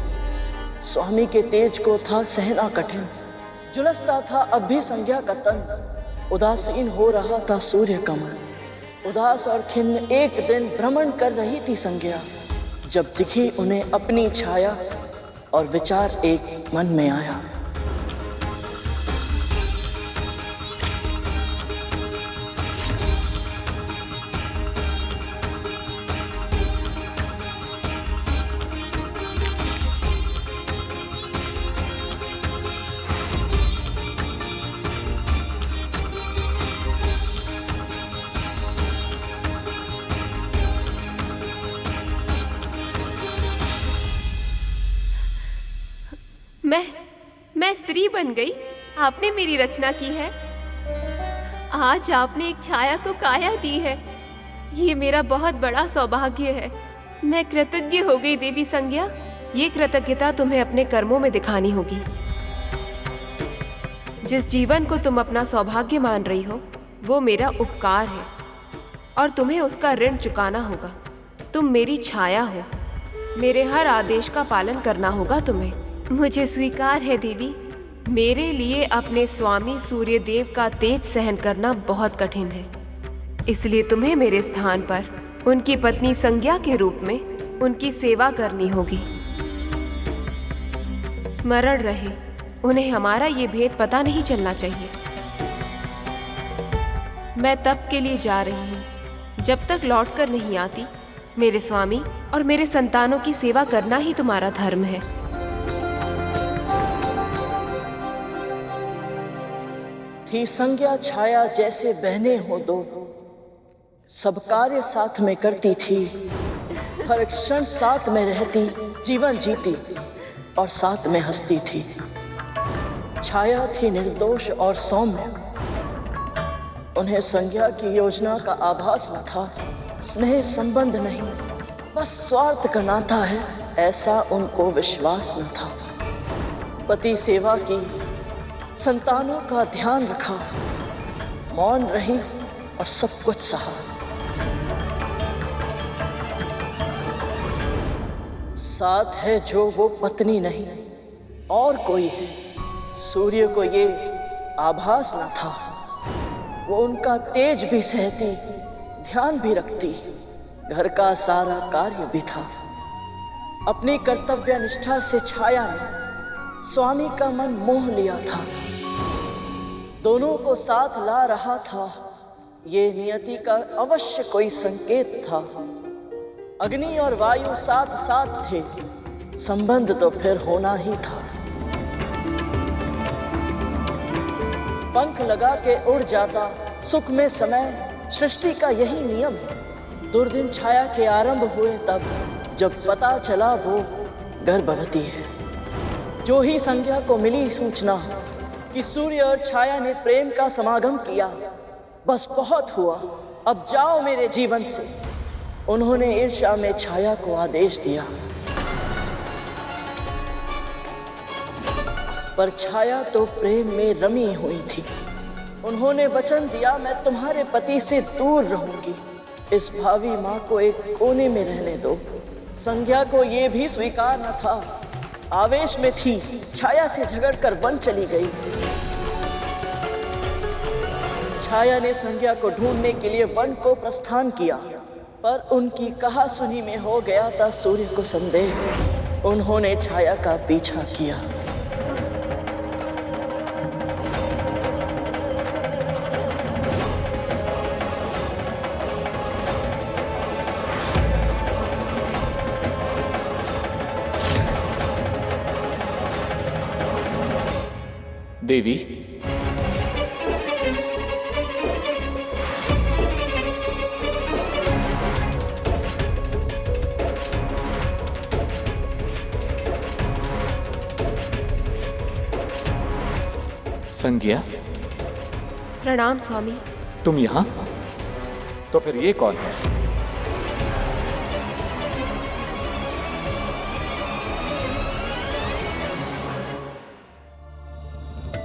स्वामी के तेज को था सहना कठिन। झुलसता था अब भी संज्ञा का तन। उदासीन हो रहा था सूर्य कमल। उदास और खिन्न एक दिन भ्रमण कर रही थी संज्ञा, जब दिखी उन्हें अपनी छाया और विचार एक मन में आया। मैं स्त्री बन गई। आपने मेरी रचना की है। आज आपने एक छाया को काया दी है। ये मेरा बहुत बड़ा सौभाग्य है। मैं कृतज्ञ हो गई देवी संज्ञा। ये कृतज्ञता तुम्हें अपने कर्मों में दिखानी होगी। जिस जीवन को तुम अपना सौभाग्य मान रही हो वो मेरा उपकार है और तुम्हें उसका ऋण चुकाना होगा। तुम मेरी छाया हो, मेरे हर आदेश का पालन करना होगा तुम्हें। मुझे स्वीकार है देवी। मेरे लिए अपने स्वामी सूर्य देव का तेज सहन करना बहुत कठिन है, इसलिए तुम्हें मेरे स्थान पर उनकी पत्नी संज्ञा के रूप में उनकी सेवा करनी होगी। स्मरण रहे, उन्हें हमारा ये भेद पता नहीं चलना चाहिए। मैं तप के लिए जा रही हूँ। जब तक लौट कर नहीं आती, मेरे स्वामी और मेरे संतानों की सेवा करना ही तुम्हारा धर्म है। थी संज्ञा छाया जैसे बहने हो दो, सब कार्य साथ में करती थी, हर क्षण साथ में रहती, जीवन जीती और साथ में हंसती थी। छाया थी निर्दोष और सौम्य। उन्हें संज्ञा की योजना का आभास न था। स्नेह संबंध नहीं, बस स्वार्थ का नाता है, ऐसा उनको विश्वास न था। पति सेवा की, संतानों का ध्यान रखा, मौन रही और सब कुछ सहा। साथ है जो वो पत्नी नहीं और कोई है। सूर्य को ये आभास न था, वो उनका तेज भी सहती, ध्यान भी रखती, घर का सारा कार्य भी था। अपनी कर्तव्य निष्ठा से छाया ने स्वामी का मन मोह लिया था। दोनों को साथ ला रहा था, ये नियति का अवश्य कोई संकेत था। अग्नि और वायु साथ साथ थे, संबंध तो फिर होना ही था। पंख लगा के उड़ जाता सुख में समय, सृष्टि का यही नियम। दुर्दिन छाया के आरंभ हुए तब, जब पता चला वो गर्भवती है। जो ही संध्या को मिली सूचना कि सूर्य और छाया ने प्रेम का समागम किया, बस बहुत हुआ, अब जाओ मेरे जीवन से। उन्होंने ईर्ष्या में छाया को आदेश दिया, पर छाया तो प्रेम में रमी हुई थी। उन्होंने वचन दिया, मैं तुम्हारे पति से दूर रहूंगी, इस भावी माँ को एक कोने में रहने दो। संध्या को ये भी स्वीकार न था, आवेश में थी, छाया से झगड़कर वन चली गई। छाया ने संध्या को ढूंढने के लिए वन को प्रस्थान किया, पर उनकी कहा सुनी में हो गया था सूर्य को संदेह। उन्होंने छाया का पीछा किया। देवी, संज्ञा, प्रणाम स्वामी। तुम यहाँ? तो फिर ये कौन है?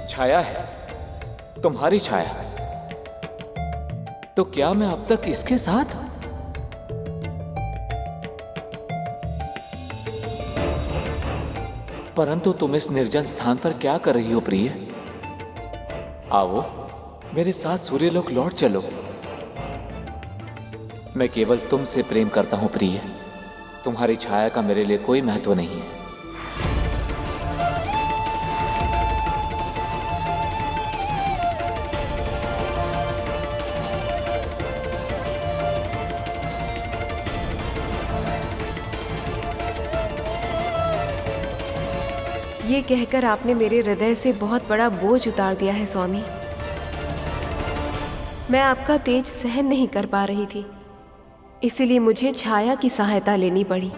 छाया है, तुम्हारी छाया। तो क्या मैं अब तक इसके साथ? परंतु तुम इस निर्जन स्थान पर क्या कर रही हो प्रिय? आओ मेरे साथ सूर्यलोक लौट चलो। मैं केवल तुमसे प्रेम करता हूं प्रिय, तुम्हारी छाया का मेरे लिए कोई महत्व नहीं है। ये कहकर आपने मेरे हृदय से बहुत बड़ा बोझ उतार दिया है स्वामी। मैं आपका तेज सहन नहीं कर पा रही थी, इसीलिए मुझे छाया की सहायता लेनी पड़ी।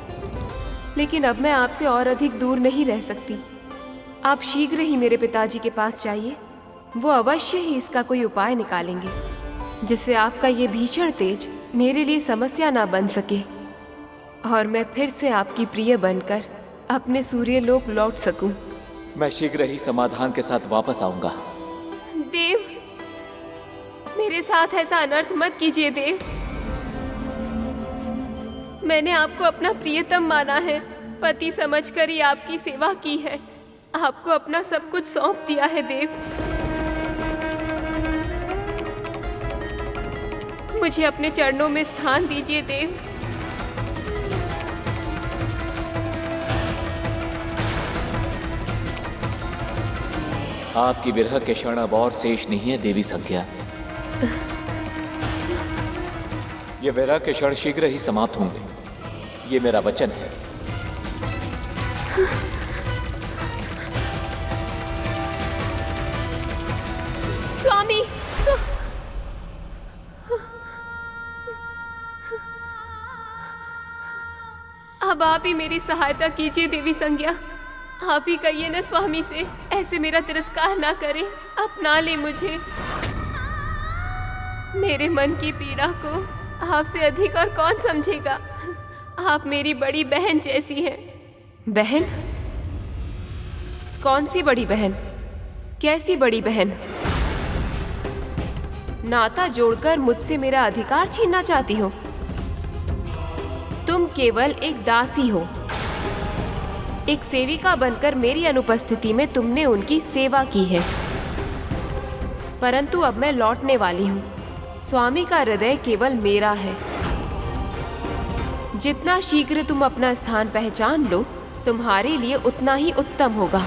लेकिन अब मैं आपसे और अधिक दूर नहीं रह सकती। आप शीघ्र ही मेरे पिताजी के पास जाइए, वो अवश्य ही इसका कोई उपाय निकालेंगे, जिससे आपका ये भीषण तेज मेरे लिए समस्या ना बन सके और मैं फिर से आपकी प्रिय बनकर अपने सूर्यलोक लौट सकूं। मैं शीघ्र ही समाधान के साथ वापस आऊंगा। देव, मेरे साथ ऐसा अनर्थ मत कीजिए देव। मैंने आपको अपना प्रियतम माना है, पति समझकर ही आपकी सेवा की है, आपको अपना सब कुछ सौंप दिया है देव। मुझे अपने चरणों में स्थान दीजिए देव। आपकी विरह के क्षण अब और शेष नहीं है देवी संज्ञा। ये विरह के क्षण शीघ्र ही समाप्त होंगे, ये मेरा वचन है। स्वामी, अब आप ही मेरी सहायता कीजिए देवी संज्ञा। आप ही कहिए ना स्वामी से, ऐसे मेरा तिरस्कार ना करें, अपना ले मुझे। मेरे मन की पीड़ा को आपसे अधिक और कौन समझेगा। आप मेरी बड़ी बहन जैसी हैं। बहन? कौन सी बड़ी बहन? कैसी बड़ी बहन? नाता जोड़कर मुझसे मेरा अधिकार छीनना चाहती हो? तुम केवल एक दासी हो। एक सेविका बनकर मेरी अनुपस्थिति में तुमने उनकी सेवा की है। परंतु अब मैं लौटने वाली हूँ। स्वामी का हृदय केवल मेरा है। जितना शीघ्र तुम अपना स्थान पहचान लो, तुम्हारे लिए उतना ही उत्तम होगा।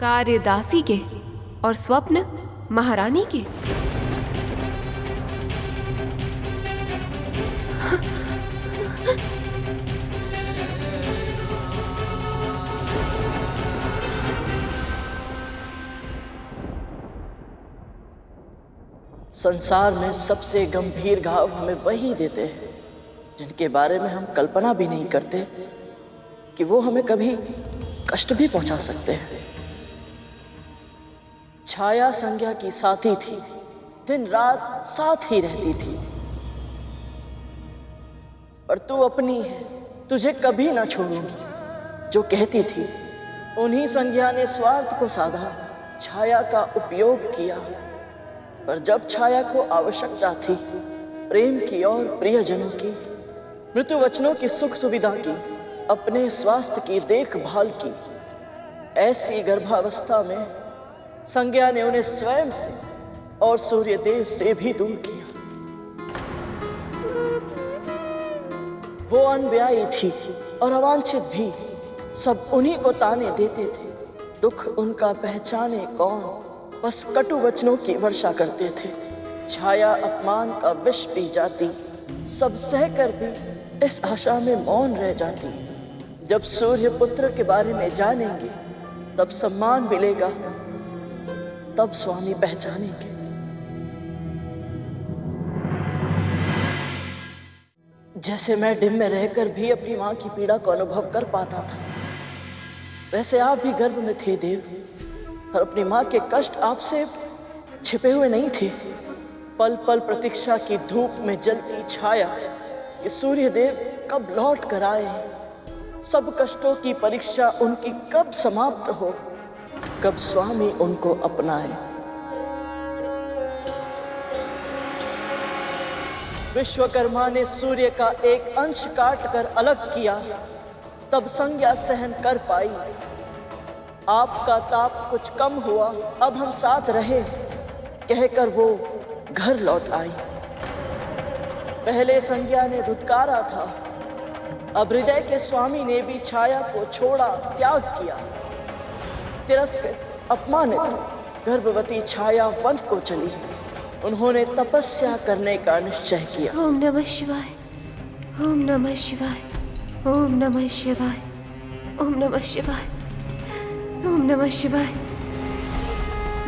कार्य दासी के और स्वप्न महारानी के। संसार में सबसे गंभीर घाव हमें वही देते हैं जिनके बारे में हम कल्पना भी नहीं करते कि वो हमें कभी कष्ट भी पहुंचा सकते हैं। छाया संज्ञा की साथी थी, दिन रात साथ ही रहती थी, पर तू अपनी है, तुझे कभी ना छोड़ूंगी जो कहती थी। उन्हीं संज्ञा ने स्वार्थ को साधा, छाया का उपयोग किया, पर जब छाया को आवश्यकता थी प्रेम की और प्रियजनों की, मृत्यु वचनों की सुख सुविधा की, अपने स्वास्थ्य की देखभाल की, ऐसी गर्भावस्था में संज्ञा ने उन्हें स्वयं से और सूर्य देव से भी दूर किया। वो अनब्याही थी और अवांछित भी, सब उन्हीं को ताने देते थे। दुख उनका पहचाने कौन, बस कटु वचनों की वर्षा करते थे। छाया अपमान का विष पी जाती, सब सहकर भी इस आशा में मौन रह जाती। जब सूर्य पुत्र के बारे में जानेंगे तब सम्मान मिलेगा, तब स्वामी पहचानेंगे। जैसे मैं डिम में रहकर भी अपनी माँ की पीड़ा को अनुभव कर पाता था, वैसे आप भी गर्भ में थे देव, और अपनी माँ के कष्ट आपसे छिपे हुए नहीं थे। पल पल प्रतीक्षा की धूप में जलती छाया कि सूर्य देव कब लौट कर आए, सब कष्टों की परीक्षा उनकी कब समाप्त हो, कब स्वामी उनको अपनाए। विश्वकर्मा ने सूर्य का एक अंश काट कर अलग किया, तब संज्ञा सहन कर पाई। आपका ताप कुछ कम हुआ, अब हम साथ रहे, कहकर वो घर लौट आई। पहले संज्ञा ने धुतकारा था, अब हृदय के स्वामी ने भी छाया को छोड़ा, त्याग किया। तिरस्कृत अपमानित गर्भवती छाया वन को चली। उन्होंने तपस्या करने का निश्चय किया। ओम नमः शिवाय, ओम नमः शिवाय, ओम नमः शिवाय, ओम नमः शिवाय, ओम नमः शिवाय,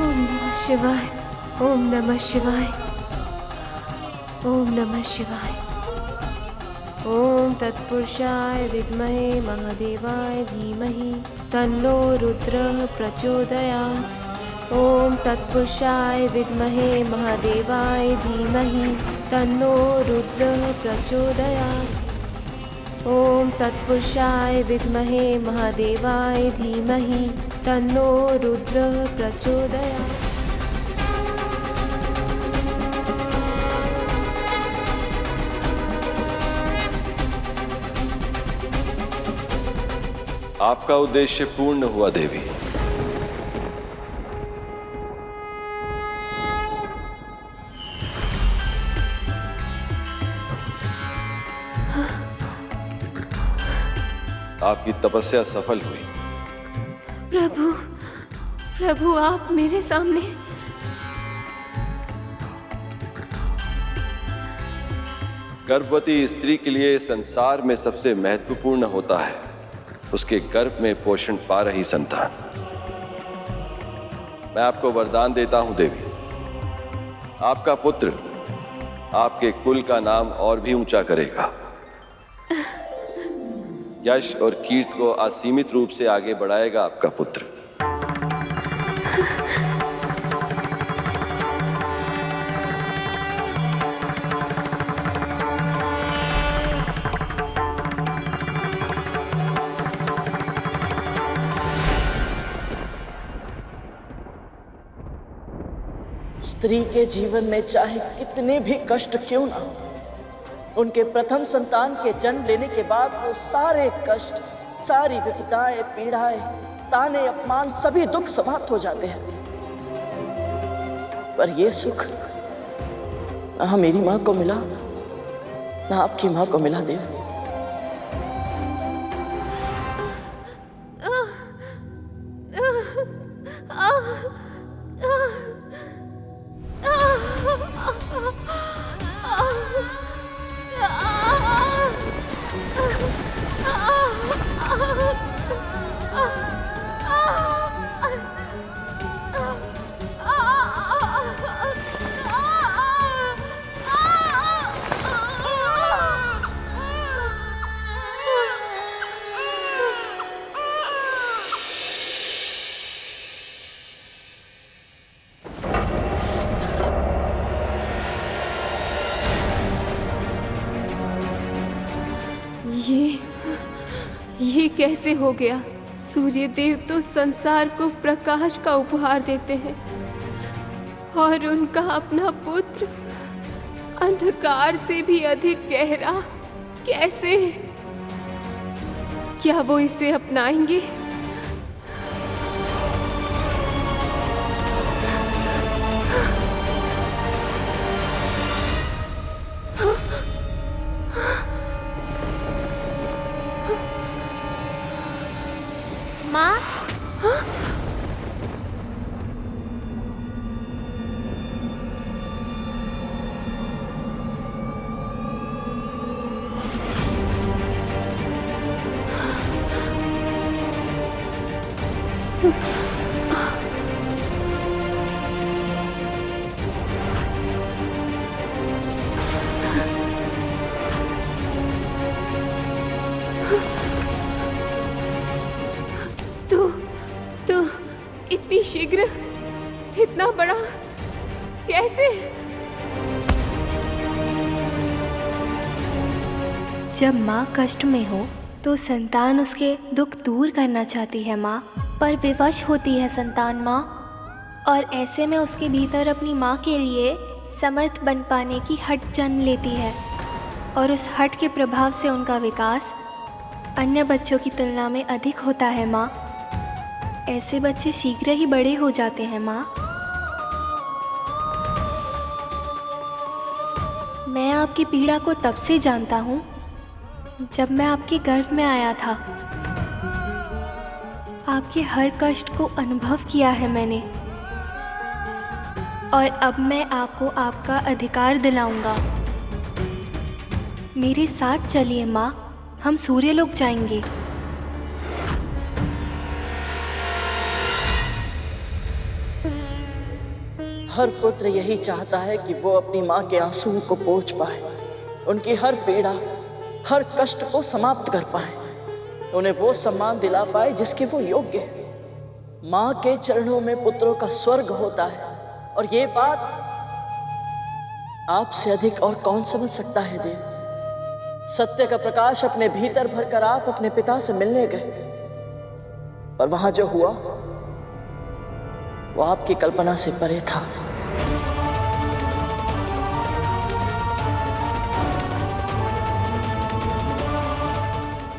ओम नमः शिवाय, ओम नमः शिवाय, ओम नमः शिवाय। ओम तत्पुरुषाय विद्महे महादेवाय धीमहि तन्नो रुद्रः प्रचोदयात्। ओम तत्पुरुषाय विद्महे महादेवाय धीमहि तन्नो रुद्रः प्रचोदयात्। ओम तत्पुरुषाय विद्महे महादेवाय धीमहि तन्नो रुद्रः प्रचोदयात्। आपका उद्देश्य पूर्ण हुआ देवी। आपकी तपस्या सफल हुई। प्रभु, प्रभु आप मेरे सामने। गर्भवती स्त्री के लिए संसार में सबसे महत्वपूर्ण होता है उसके गर्भ में पोषण पा रही संतान। मैं आपको वरदान देता हूं देवी, आपका पुत्र आपके कुल का नाम और भी ऊंचा करेगा, यश और कीर्ति को असीमित रूप से आगे बढ़ाएगा आपका पुत्र। स्त्री के जीवन में चाहे कितने भी कष्ट क्यों ना हो, उनके प्रथम संतान के जन्म लेने के बाद वो सारे कष्ट, सारी विपदाएं, पीड़ाएं, ताने, अपमान, सभी दुख समाप्त हो जाते हैं। पर ये सुख ना मेरी माँ को मिला, ना आपकी माँ को मिला देव। ये कैसे हो गया? सूर्य देव तो संसार को प्रकाश का उपहार देते हैं और उनका अपना पुत्र अंधकार से भी अधिक गहरा। कैसे? क्या वो इसे अपनाएंगे? माँ? तो इतनी शीघ्र, इतना बड़ा कैसे? जब माँ कष्ट में हो तो संतान उसके दुख दूर करना चाहती है माँ, पर विवश होती है संतान माँ, और ऐसे में उसके भीतर अपनी माँ के लिए समर्थ बन पाने की हट जन्म लेती है, और उस हट के प्रभाव से उनका विकास अन्य बच्चों की तुलना में अधिक होता है माँ। ऐसे बच्चे शीघ्र ही बड़े हो जाते हैं माँ। मैं आपकी पीड़ा को तब से जानता हूँ जब मैं आपके गर्भ में आया था। आपके हर कष्ट को अनुभव किया है मैंने, और अब मैं आपको आपका अधिकार दिलाऊंगा। मेरे साथ चलिए माँ, हम सूर्यलोक जाएंगे। हर पुत्र यही चाहता है कि वो अपनी माँ के आंसुओं को पोंछ पाए, उनकी हर पीड़ा, हर कष्ट को समाप्त कर पाए, उन्हें वो सम्मान दिला पाए जिसके वो योग्य है। माँ के चरणों में पुत्रों का स्वर्ग होता है, और ये बात आपसे अधिक और कौन समझ सकता है देव। सत्य का प्रकाश अपने भीतर भरकर आप अपने पिता से मिलने गए, और वहां जो हुआ वो आपकी कल्पना से परे था।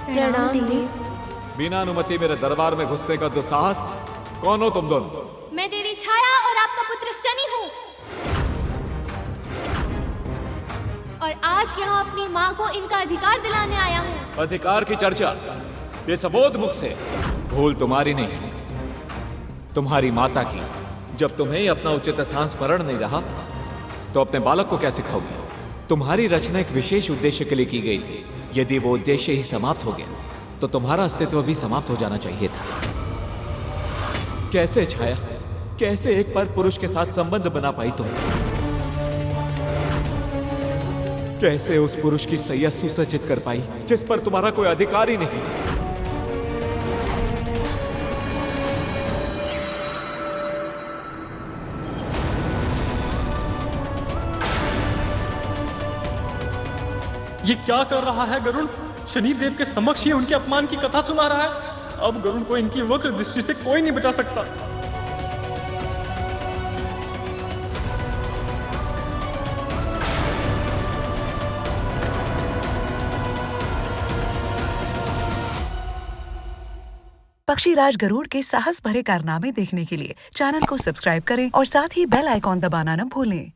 प्रणाम देव। बिना अनुमति मेरे दरबार में घुसने का दुस्साहस, कौन हो तुम दोनों? मैं देवी छाया और आपका पुत्र शनि हूँ, और आज यहाँ अपनी माँ को इनका अधिकार दिलाने आया हूँ। अधिकार की चर्चा बेसबोध मुख से। भूल तुम्हारी नहीं, तुम्हारी माता की। जब तुम्हें अपना उचित स्थान स्मरण नहीं रहा तो अपने बालक को कैसे सिखाओगे? तुम्हारी रचना एक विशेष उद्देश्य के लिए की गई थी। यदि वो उद्देश्य ही समाप्त हो गया तो तुम्हारा अस्तित्व भी समाप्त हो जाना चाहिए था। कैसे छाया, कैसे एक पर पुरुष के साथ संबंध बना पाई तुम? कैसे उस पुरुष की सैया सुसज्जित कर पाई जिस पर तुम्हारा कोई अधिकार ही नहीं? ये क्या कर रहा है गरुड़? शनि देव के समक्ष ये उनके अपमान की कथा सुना रहा है। अब गरुड़ को इनकी वक्र दृष्टि से कोई नहीं बचा सकता। पक्षीराज गरुड़ के साहस भरे कारनामे देखने के लिए चैनल को सब्सक्राइब करें और साथ ही बेल आइकॉन दबाना न भूलें।